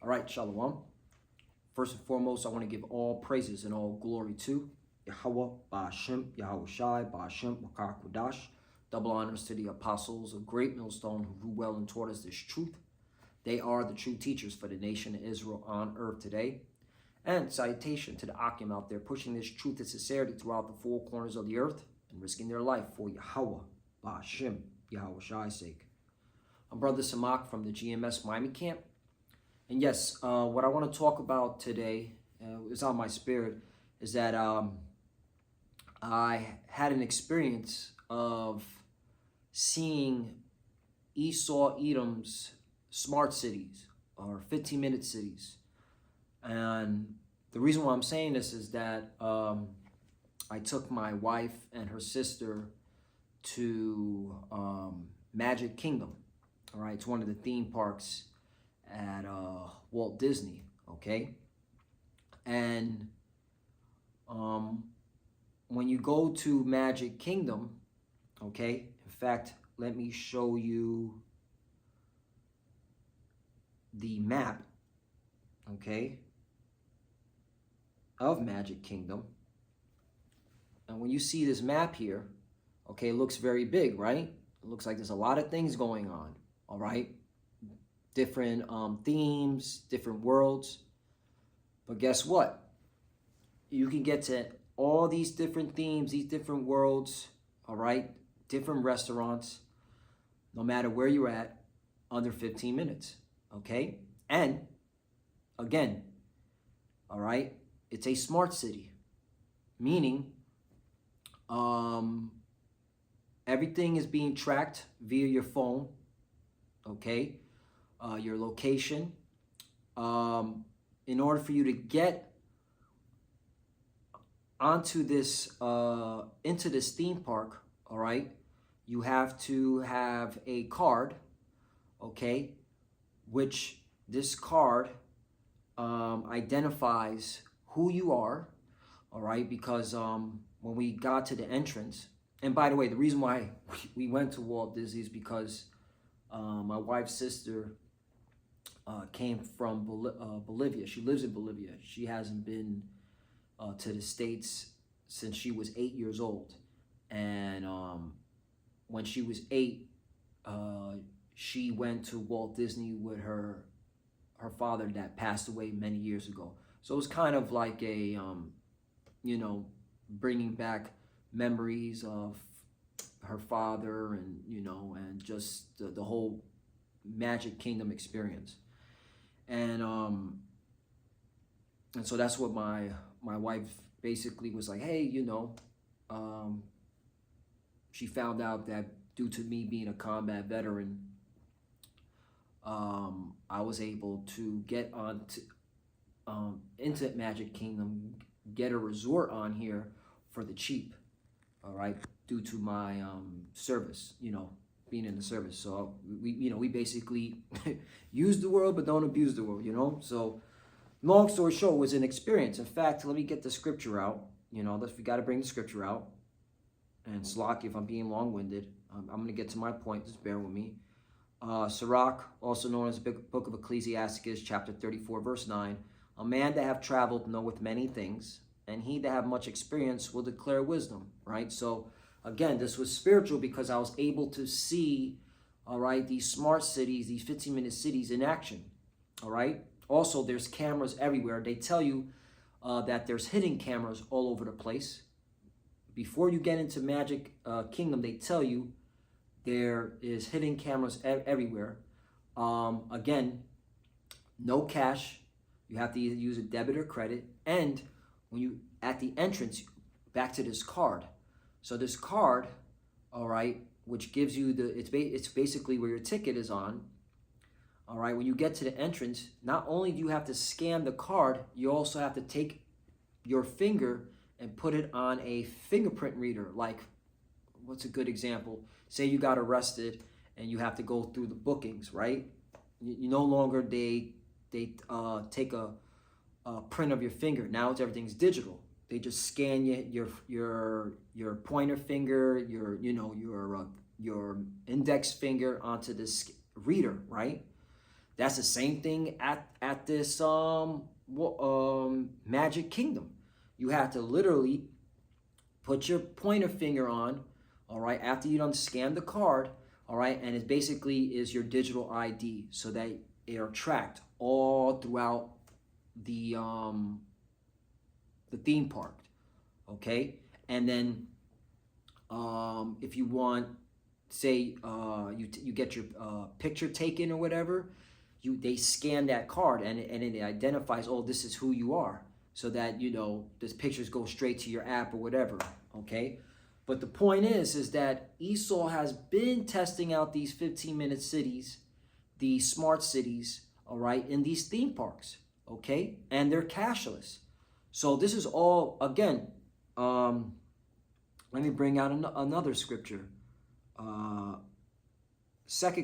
All right, Shalom. First and foremost, I want to give all praises and all glory to Yahweh, Ba'ashem, Yahweh Shai, Ba'ashem, Wakar Kodash. Double honors to the apostles of Great Millstone who grew well and taught us this truth. They are the true teachers for the nation of Israel on earth today. And salutation to the Akim out there pushing this truth and sincerity throughout the four corners of the earth and risking their life for Yahweh, Ba'ashem, Yahweh Shai's sake. I'm Brother Samak from the GMS Miami camp. And yes, what I want to talk about today is on my spirit is that I had an experience of seeing Esau Edom's smart cities or 15-minute cities. And the reason why I'm saying this is that I took my wife and her sister to Magic Kingdom. All right, it's one of the theme parks at Walt Disney, okay? And when you go to Magic Kingdom, okay, in fact, let me show you the map, okay, of Magic Kingdom. And when you see this map here, okay, it looks very big, right? It looks like there's a lot of things going on, all right? Different themes, different worlds. But guess what? You can get to all these different themes, these different worlds, all right? Different restaurants, no matter where you're at, under 15 minutes, okay? And again, all right, it's a smart city, meaning everything is being tracked via your phone, okay? Your location. In order for you to get onto this, into this theme park, all right, you have to have a card, okay, which this card identifies who you are, all right, because when we got to the entrance, and by the way, the reason why we went to Walt Disney is because my wife's sister came from Bolivia. She lives in Bolivia. She hasn't been to the States since she was 8 years old. And when she was 8, she went to Walt Disney with her father that passed away many years ago. So it was kind of like a, you know, bringing back memories of her father and, you know, and just the whole Magic Kingdom experience. And so that's what my wife basically was like, hey, you know, she found out that due to me being a combat veteran, I was able to get on to, into Magic Kingdom, get a resort on here for the cheap, all right, due to my service, you know, being in the service. So we basically use the world but don't abuse the world, you know. So long story short, it was an experience. In fact, let me get the scripture out. You know, we got to bring the scripture out. And Slack, if I'm being long-winded, I'm going to get to my point. Just bear with me. Sirach, also known as the book of Ecclesiasticus, chapter 34, verse 9. A man that have traveled knoweth many things, and he that have much experience will declare wisdom, right? So again, this was spiritual because I was able to see, all right, these smart cities, these 15-minute cities in action, all right? Also, there's cameras everywhere. They tell you that there's hidden cameras all over the place. Before you get into Magic Kingdom, they tell you there is hidden cameras everywhere. Again, no cash. You have to either use a debit or credit. And when you, at the entrance, back to this card. So this card, all right, which gives you the, it's basically where your ticket is on. All right, when you get to the entrance, not only do you have to scan the card, you also have to take your finger and put it on a fingerprint reader. Like, what's a good example? Say you got arrested and you have to go through the bookings, right? You no longer they take a print of your finger. Now everything's digital. They just scan your pointer finger, your index finger onto this reader, right? That's the same thing at this Magic Kingdom. You have to literally put your pointer finger on, all right, after you done scan the card, all right, and it basically is your digital ID, so that they are tracked all throughout the theme park, okay? And then if you want, say you get your picture taken or whatever, they scan that card, and it identifies, oh, this is who you are, so that this pictures go straight to your app or whatever, okay? But the point is that Esau has been testing out these 15-minute cities, these smart cities, all right, in these theme parks, okay? And they're cashless. So this is all, again, let me bring out another scripture. 2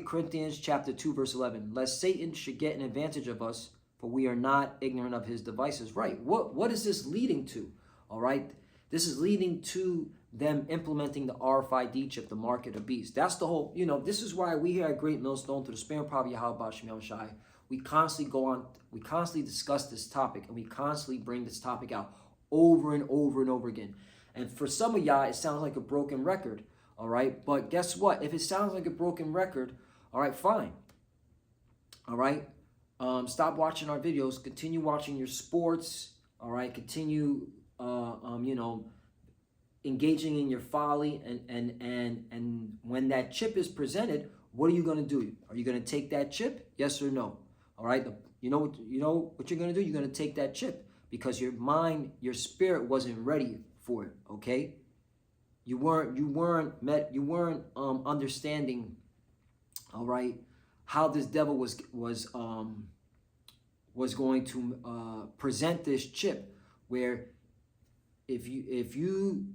Corinthians chapter 2, verse 11. Lest Satan should get an advantage of us, for we are not ignorant of his devices. Right. What is this leading to? All right. This is leading to them implementing the RFID chip, the mark of the beast. That's the whole, this is why we here at Great Millstone, through the Spirit of Prophet Yahweh Shem Shai, we constantly discuss this topic, and we constantly bring this topic out over and over and over again. And for some of y'all, it sounds like a broken record, all right? But guess what? If it sounds like a broken record, all right, fine. All right? Stop watching our videos. Continue watching your sports, all right? Continue, engaging in your folly. And when that chip is presented, what are you going to do? Are you going to take that chip? Yes or no? All right? You know what you're going to do? You're going to take that chip, because your mind, your spirit wasn't ready for it, okay? You weren't understanding, all right, how this devil was going to present this chip, where if you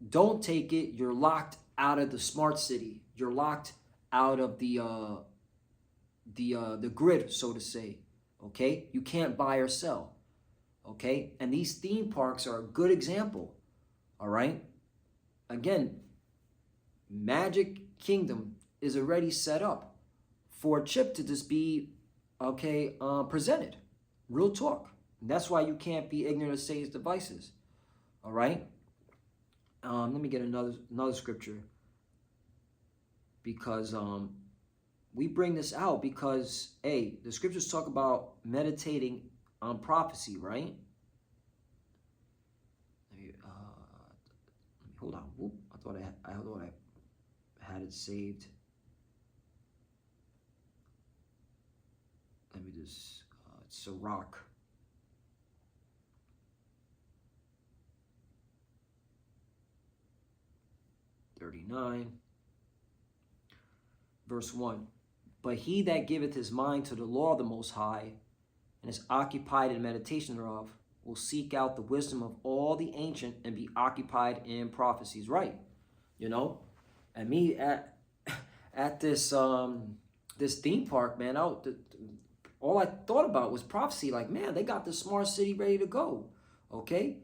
don't take it, you're locked out of the smart city. You're locked out of the grid, so to say, okay? You can't buy or sell, okay? And these theme parks are a good example, all right? Again, Magic Kingdom is already set up for a chip to just be, okay, presented. Real talk. And that's why you can't be ignorant of Satan's devices, all right? Let me get another scripture, because we bring this out because, hey, the scriptures talk about meditating on prophecy, right? Hold on. Whoop. I thought I had it saved. Let me just, it's Sirach. Verse 1. But he that giveth his mind to the law of the Most High, and is occupied in meditation thereof, will seek out the wisdom of all the ancient, and be occupied in prophecies. Right, and me at this this theme park, man, all I thought about was prophecy. Like, man, they got the smart city ready to go. Okay,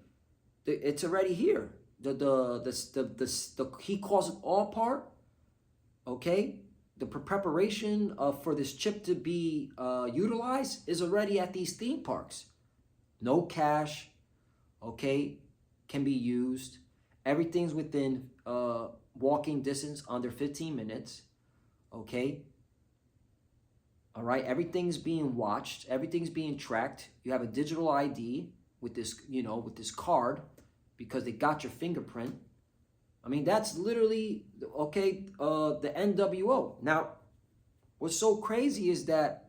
it's already here. The he calls it all part. Okay, the preparation for this chip to be utilized is already at these theme parks. No cash, okay, can be used. Everything's within walking distance, under 15 minutes, okay? All right, everything's being watched. Everything's being tracked. You have a digital ID with this, with this card, because they got your fingerprint. I mean, that's literally, okay, the NWO. Now, what's so crazy is that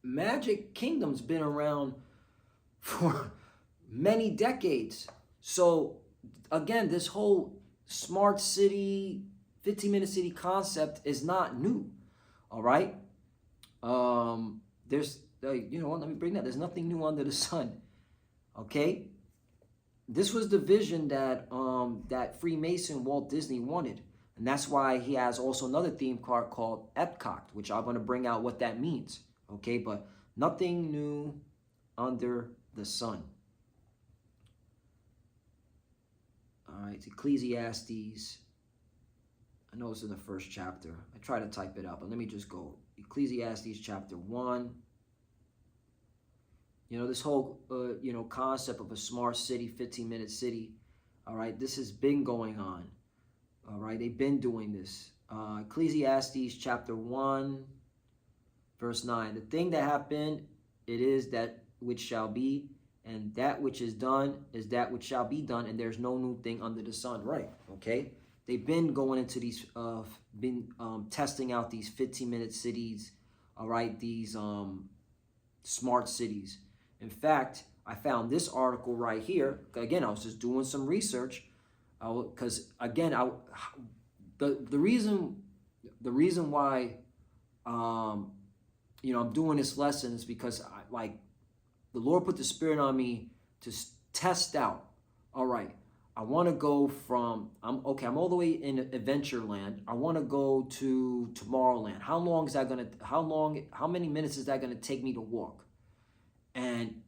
Magic Kingdom's been around for many decades. So again, this whole smart city, 15-minute city concept is not new. All right. There's, let me bring that. There's nothing new under the sun. Okay. This was the vision that that Freemason Walt Disney wanted. And that's why he has also another theme park called Epcot, which I'm going to bring out what that means. Okay. But nothing new under the sun. All right, Ecclesiastes I know it's in the first chapter. I try to type it out, but let me just go. Ecclesiastes chapter 1. You know, this whole, concept of a smart city, 15-minute city, all right, this has been going on, all right? They've been doing this. Ecclesiastes chapter 1, verse 9. The thing that happened, it is that which shall be, and that which is done is that which shall be done, and there's no new thing under the sun, right? Okay? They've been going into these, testing out these 15-minute cities, all right, these smart cities. In fact, I found this article right here. Again, I was just doing some research, because again, the reason why I'm doing this lesson is because the Lord put the Spirit on me to test out. All right, I want to go from I'm all the way in Adventureland. I want to go to Tomorrowland. How many minutes is that gonna take me to walk? And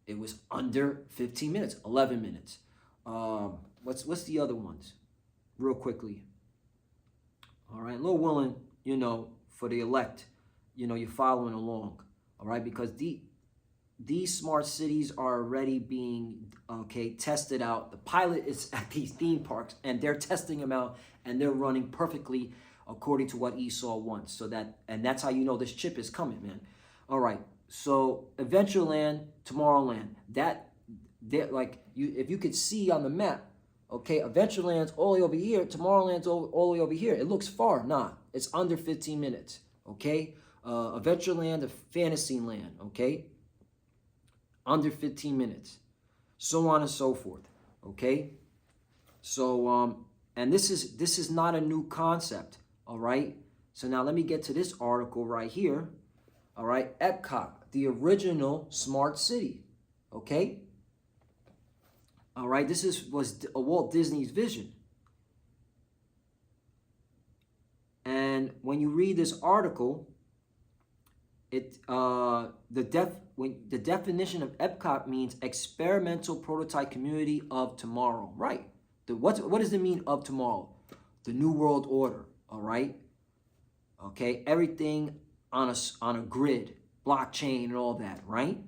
it was under 15 minutes, 11 minutes. What's the other ones? Real quickly. All right, Lord willing, for the elect, you're following along. All right, because these smart cities are already being tested out. The pilot is at these theme parks, and they're testing them out, and they're running perfectly according to what Esau wants. And that's how you know this chip is coming, man. All right. So Adventureland, Tomorrowland, if you could see on the map, okay, Adventureland's all the way over here, Tomorrowland's all the way over here. It looks far, nah, it's under 15 minutes, okay? Adventureland, Fantasyland, okay, under 15 minutes, so on and so forth, okay? So and this is not a new concept, all right? So now let me get to this article right here. All right, Epcot, the original smart city, okay? All right, this was Walt Disney's vision. And when you read this article, the definition of Epcot means experimental prototype community of tomorrow, right? What does it mean of tomorrow? The New World Order, all right? Okay, everything on a grid, blockchain, and all that, right?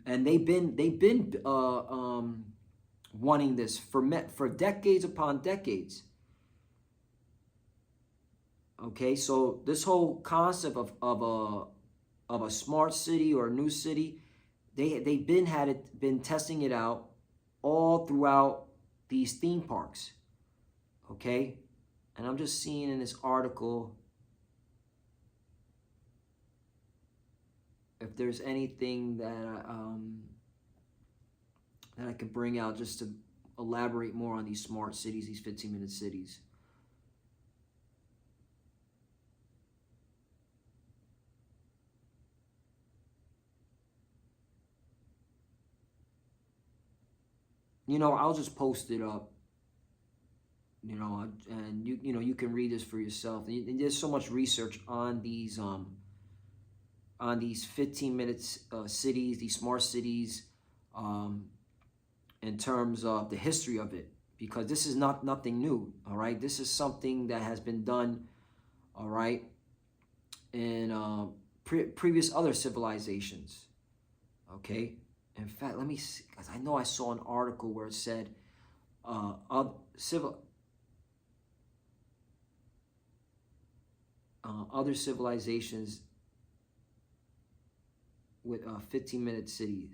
And they've been wanting this for decades upon decades. Okay, so this whole concept of a smart city or a new city, they've been testing it out all throughout these theme parks. Okay, and I'm just seeing in this article if there's anything that I could bring out just to elaborate more on these smart cities, these 15-minute cities. I'll just post it up. And you can read this for yourself. And there's so much research on these 15-minute cities, these smart cities, in terms of the history of it, because this is nothing new. All right, this is something that has been done, all right, in previous other civilizations. Okay, in fact, let me see, because I know I saw an article where it said other civilizations with 15-minute cities.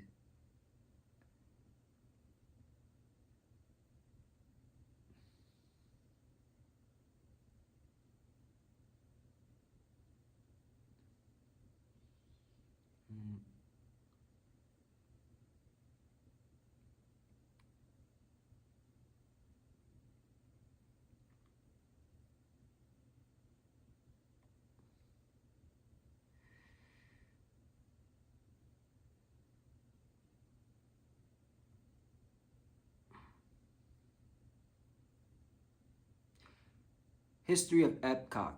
History of Epcot.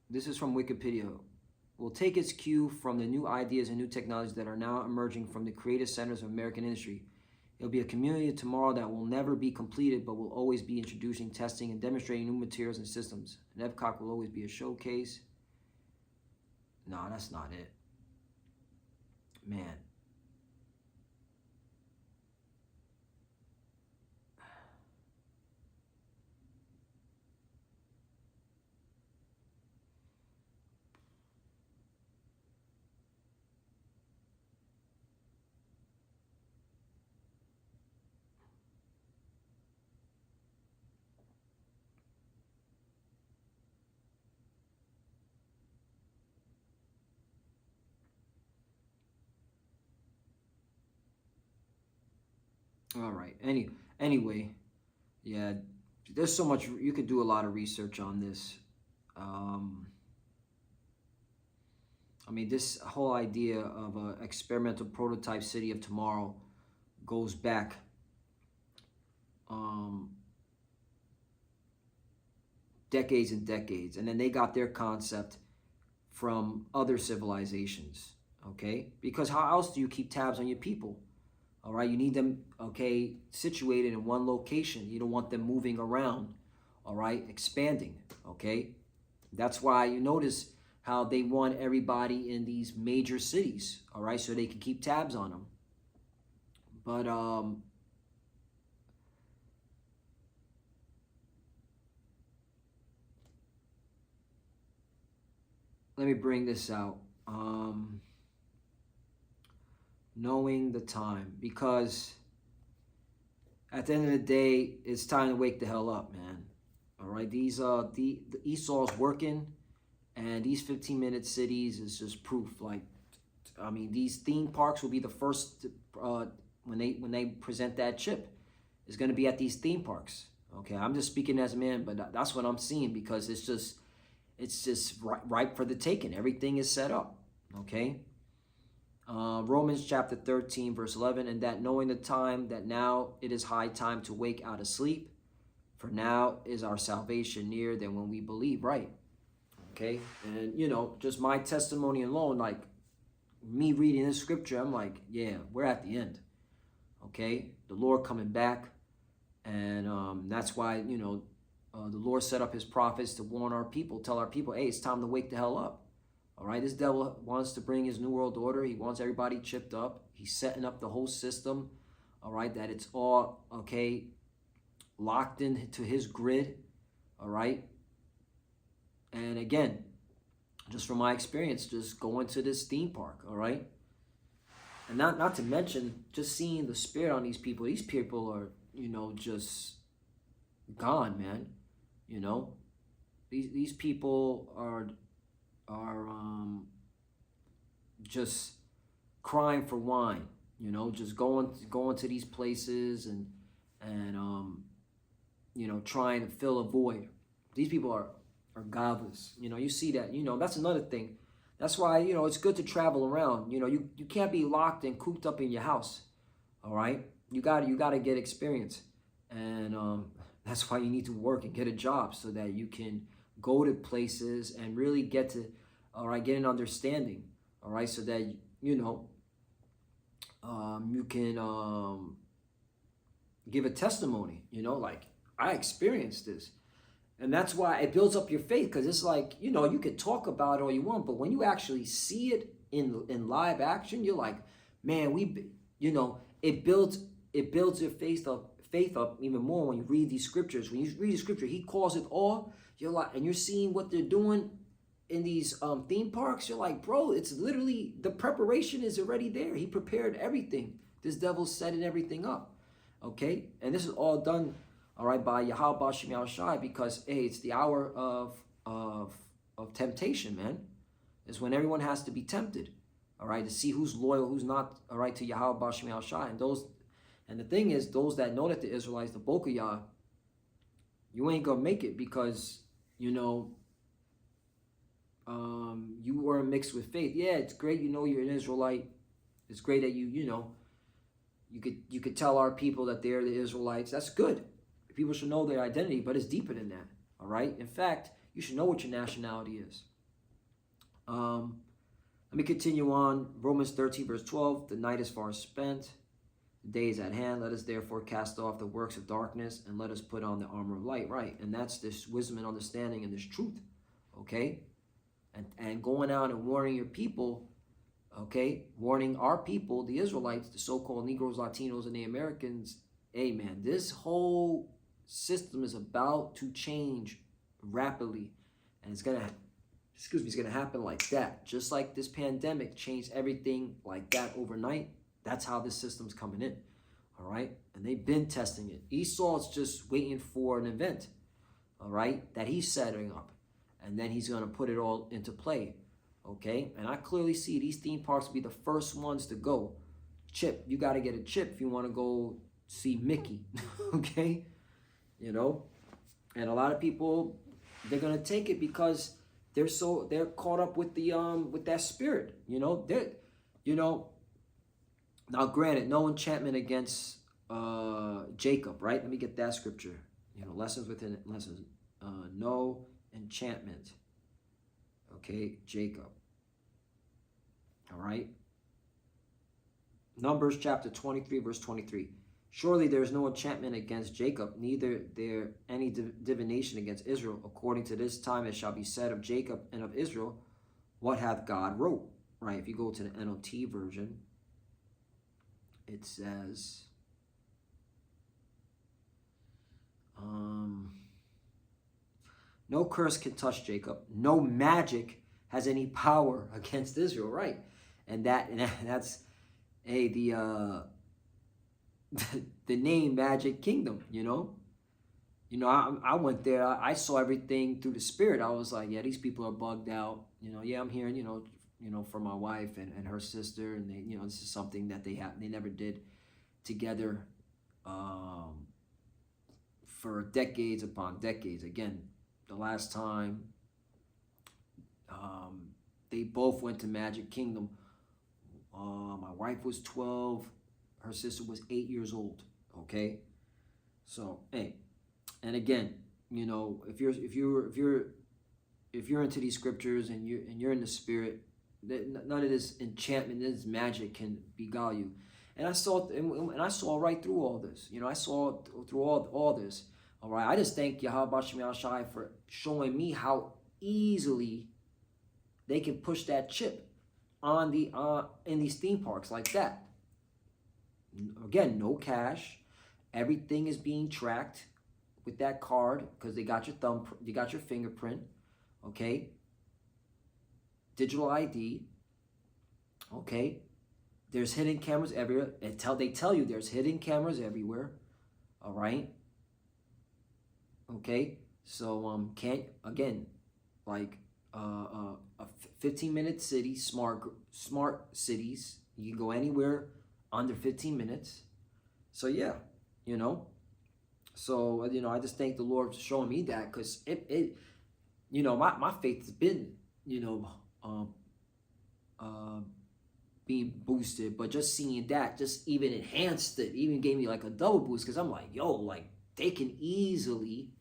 This is from Wikipedia. Will take its cue from the new ideas and new technologies that are now emerging from the creative centers of American industry. It'll be a community of tomorrow that will never be completed, but will always be introducing, testing, and demonstrating new materials and systems. And Epcot will always be a showcase. No, that's not it. Man. All right. Anyway, yeah, there's so much you could do a lot of research on this. I mean, this whole idea of an experimental prototype city of tomorrow goes back decades and decades, and then they got their concept from other civilizations. Okay, because how else do you keep tabs on your people? All right, you need them, okay, situated in one location. You don't want them moving around, all right, expanding, okay? That's why you notice how they want everybody in these major cities, all right, so they can keep tabs on them. But let me bring this out. Knowing the time, because at the end of the day, it's time to wake the hell up, man. All right, these the Esau's working, and these 15-minute cities is just proof. Like, I mean, these theme parks will be the first when they present that chip. Is going to be at these theme parks. Okay, I'm just speaking as a man, but that's what I'm seeing, because it's just ripe for the taking. Everything is set up. Okay. Romans chapter 13, verse 11, and that knowing the time, that now it is high time to wake out of sleep, for now is our salvation nearer than when we believe, right? Okay, and you know, just my testimony alone, like me reading this scripture, I'm like, yeah, we're at the end. Okay, the Lord coming back, and that's why, you know, the Lord set up his prophets to warn our people, tell our people, hey, it's time to wake the hell up. All right, this devil wants to bring his new world order. He wants everybody chipped up. He's setting up the whole system, all right, that it's all, okay, locked into his grid, all right? And again, just from my experience, just going to this theme park, all right? And not to mention, just seeing the spirit on these people. These people are, you know, just gone, man. You know, these people are just crying for wine, you know, just going to these places and you know, trying to fill a void. These people are godless. You know, you see that. You know, that's another thing. That's why, you know, it's good to travel around. You know, you can't be locked and cooped up in your house. All right, you got to get experience, and that's why you need to work and get a job, so that you can go to places and really get to, all right, get an understanding, all right, so that, you know, you can give a testimony, you know, like, I experienced this. And that's why it builds up your faith, because it's like, you know, you could talk about it all you want, but when you actually see it in live action, you're like, man, you know, it builds your faith up even more when you read these scriptures. When you read the scripture, he calls it all. You're like, and you're seeing what they're doing in these theme parks. You're like, bro, it's literally, the preparation is already there. He prepared everything. This devil's setting everything up. Okay, and this is all done, all right, by Yahweh Bashim Yahushai, because hey, it's the hour of temptation, man. It's when everyone has to be tempted, all right, to see who's loyal, who's not, all right, to Yahweh Bashim Yahushai. And the thing is, those that know that the Israelites, the Bokayah, you ain't gonna make it, because, you know, you weren't mixed with faith. Yeah, it's great, you know, you're an Israelite. It's great that you know, you could tell our people that they're the Israelites. That's good. People should know their identity, but it's deeper than that. All right. In fact, you should know what your nationality is. Let me continue on. Romans 13, verse 12. The night is far spent. The day is at hand. Let us therefore cast off the works of darkness and let us put on the armor of light. Right. And that's this wisdom and understanding and this truth. Okay. And going out and warning your people. Okay. Warning our people, the Israelites, the so-called Negroes, Latinos, and the Americans. Hey, man, this whole system is about to change rapidly. And it's going to, it's going to happen like that. Just like this pandemic changed everything like that overnight. That's how this system's coming in, all right? And they've been testing it. Esau's just waiting for an event, all right, that he's setting up. And then he's going to put it all into play, okay? And I clearly see these theme parks will be the first ones to go. Chip, you got to get a chip if you want to go see Mickey, okay? You know? And a lot of people, they're going to take it because they're caught up with the with that spirit, you know? Now, granted, no enchantment against Jacob, right? Let me get that scripture. You know, lessons within lessons. No enchantment. Okay, Jacob. All right. Numbers chapter 23, verse 23. Surely there is no enchantment against Jacob, neither there any divination against Israel. According to this time it shall be said of Jacob and of Israel, what hath God wrote? Right, if you go to the NLT version, it says, no curse can touch Jacob. No magic has any power against Israel, right? And that's the name Magic Kingdom, you know? You know, I went there. I saw everything through the spirit. I was like, yeah, these people are bugged out. You know, yeah, I'm hearing, you know, from my wife and her sister, and they, you know, this is something that they never did together for decades upon decades. Again, the last time they both went to Magic Kingdom, my wife was 12, her sister was 8 years old. Okay, so hey, and again, you know, if you're into these scriptures and you're in the spirit, none of this enchantment, this magic can beguile you. And I saw right through all this. You know, I saw through all this. All right, I just thank Yahweh Shem Shai for showing me how easily they can push that chip on the in these theme parks like that. Again, no cash. Everything is being tracked with that card because they got your you got your fingerprint. Okay. Digital ID. Okay. There's hidden cameras everywhere. They tell you there's hidden cameras everywhere. All right. Okay. So again, like a 15-minute city, smart cities. You can go anywhere under 15 minutes. So yeah, you know. So you know, I just thank the Lord for showing me that, because it you know, my faith has been, you know, being boosted, but just seeing that just even enhanced it, even gave me like a double boost, because I'm like, yo, like they can easily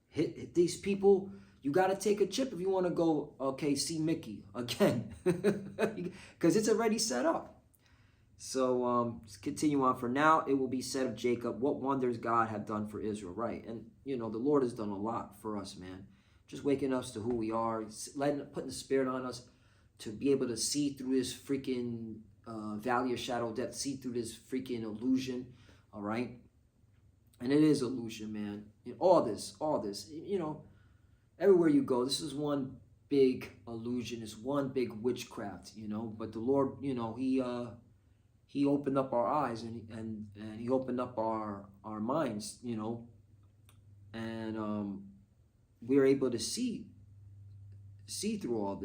hit these people. You got to take a chip if you want to go, okay, see Mickey again, because it's already set up. So continue on. For now, it will be said of Jacob, what wonders God have done for Israel, right? And you know, the Lord has done a lot for us, man. Just waking us to who we are, putting the Spirit on us to be able to see through this freaking valley of shadow of death, see through this freaking illusion, all right? And it is illusion, man. You know, all this, you know, everywhere you go, this is one big illusion. It's one big witchcraft, you know. But the Lord, you know, He opened up our eyes and He opened up our minds, you know, and we are able to see through all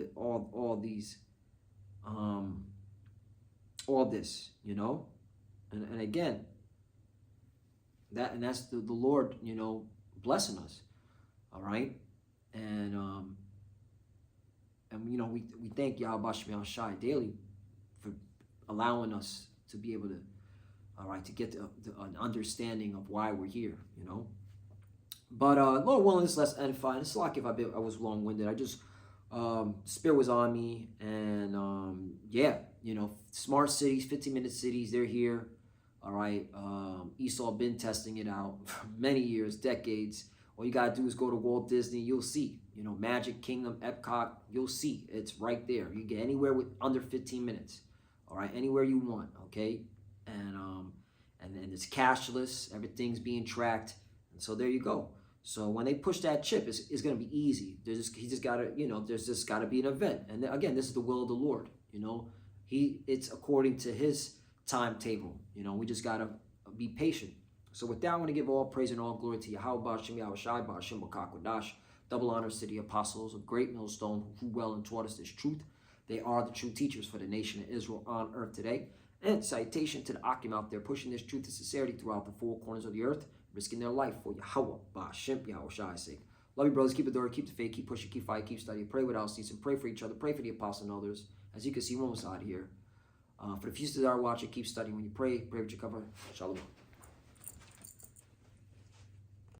this, you know, and again, that's the Lord, you know, blessing us, all right, and you know, we thank Yahweh Shem Shai daily for allowing us to be able to, all right, to get an understanding of why we're here, you know. But Lord willing, this less edifying. It's like if I was long-winded. I just Spirit was on me, and yeah, you know, smart cities, 15-minute cities, they're here. All right, Esau been testing it out for many years, decades. All you gotta do is go to Walt Disney, you'll see. You know, Magic Kingdom, Epcot, you'll see. It's right there. You get anywhere with under 15 minutes. All right, anywhere you want. Okay, and then it's cashless. Everything's being tracked, and so there you go. So when they push that chip, it's gonna be easy. He just gotta, you know, there's just gotta be an event. And again, this is the will of the Lord. You know, it's according to His timetable. You know, we just gotta be patient. So with that, I want to give all praise and all glory to Yahweh Ba'Shem Yahushai Ba'Shem B'Kakwadash. Double honors to the apostles of Great Millstone who well and taught us this truth. They are the true teachers for the nation of Israel on earth today. And citation to the Akim out there pushing this truth and sincerity throughout the four corners of the earth, risking their life for Yahweh Ba'Shem Yahushai's sake. Love you, brothers. Keep the door, keep the faith, keep pushing, keep fighting, keep studying. Pray without ceasing. Pray for each other. Pray for the apostles and others. As you can see, we're almost out here. For the few that are watching, keep studying. When you pray, pray with your cover. Shalom.